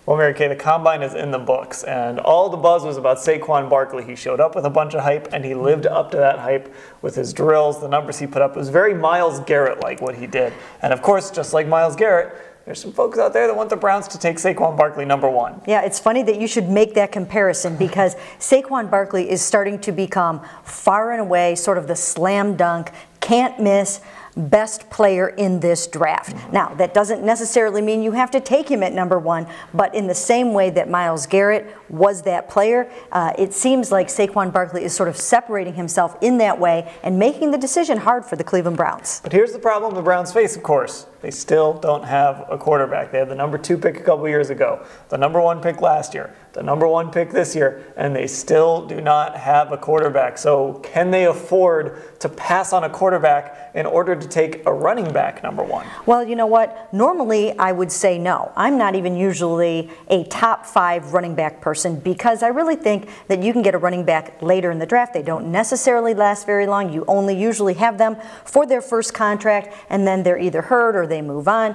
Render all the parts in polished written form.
Well, Mary Kay, the Combine is in the books, and all the buzz was about Saquon Barkley. He showed up with a bunch of hype, and he lived up to that hype with his drills, the numbers he put up. It was very Myles Garrett-like what he did. And of course, just like Myles Garrett, there's some folks out there that want the Browns to take Saquon Barkley #1. Yeah, it's funny that you should make that comparison because Saquon Barkley is starting to become far and away sort of the slam dunk, can't miss, best player in this draft. Now, that doesn't necessarily mean you have to take him at #1, but in the same way that Myles Garrett was that player, it seems like Saquon Barkley is sort of separating himself in that way and making the decision hard for the Cleveland Browns. But here's the problem the Browns face, of course. They still don't have a quarterback. They had the #2 pick a couple years ago, the #1 pick last year, the #1 pick this year, and they still do not have a quarterback. So can they afford to pass on a quarterback in order to take a running back #1? Well, you know what? Normally, I would say no. I'm not even usually a top 5 running back person because I really think that you can get a running back later in the draft. They don't necessarily last very long. You only usually have them for their first contract, and then they're either hurt or they move on.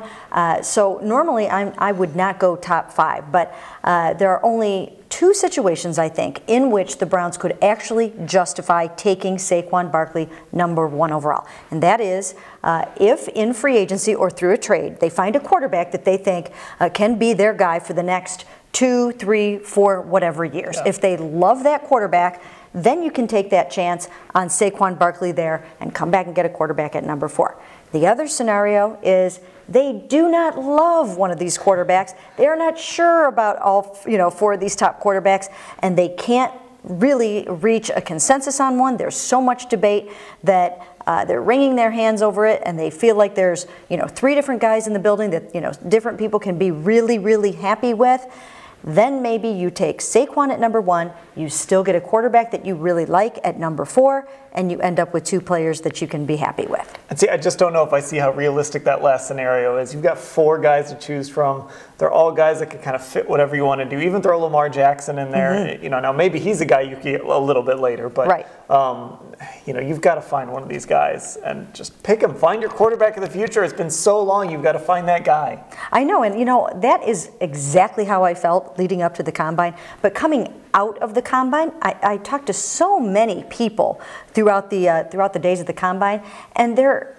So normally, I would not go top 5, but there are only 2 situations, I think, in which the Browns could actually justify taking Saquon Barkley #1 overall. And that is if in free agency or through a trade, they find a quarterback that they think can be their guy for the next 2, 3, 4, whatever years. Yeah. If they love that quarterback, then you can take that chance on Saquon Barkley there and come back and get a quarterback at #4. The other scenario is they do not love one of these quarterbacks. They are not sure about all 4 of these top quarterbacks, and they can't really reach a consensus on one. There's so much debate that they're wringing their hands over it, and they feel like there's 3 different guys in the building that different people can be really, really happy with. Then maybe you take Saquon at #1, you still get a quarterback that you really like at #4, and you end up with 2 players that you can be happy with. And see, I just don't know if I see how realistic that last scenario is. You've got 4 guys to choose from. They're all guys that can kind of fit whatever you want to do. Even throw Lamar Jackson in there. Now maybe he's a guy you can get a little bit later, but right. You've got to find one of these guys and just pick him. Find your quarterback of the future. It's been so long. You've got to find that guy. I know, and that is exactly how I felt leading up to the Combine. But coming out of the Combine, I talked to so many people throughout the days of the Combine, and there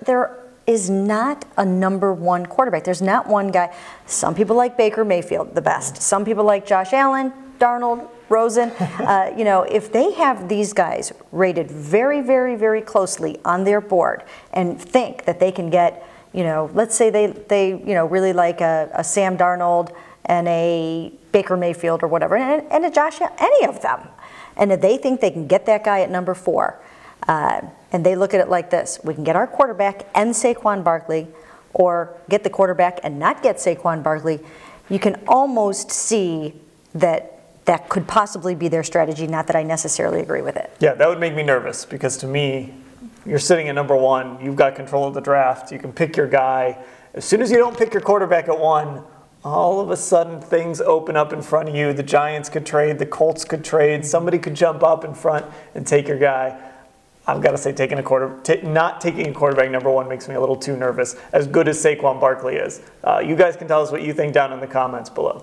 is not a #1 quarterback. There's not one guy. Some people like Baker Mayfield the best. Some people like Josh Allen, Darnold, Rosen. If they have these guys rated very, very, very closely on their board and think that they can get, let's say they really like a Sam Darnold and a Baker Mayfield or whatever, and a Josh Allen, any of them, and if they think they can get that guy at #4, and they look at it like this: we can get our quarterback and Saquon Barkley, or get the quarterback and not get Saquon Barkley. You can almost see that could possibly be their strategy, not that I necessarily agree with it. Yeah, that would make me nervous because to me, you're sitting at #1, you've got control of the draft, you can pick your guy. As soon as you don't pick your quarterback at 1, all of a sudden things open up in front of you. The Giants could trade, the Colts could trade, somebody could jump up in front and take your guy. I've got to say not taking a quarterback #1 makes me a little too nervous, as good as Saquon Barkley is. You guys can tell us what you think down in the comments below.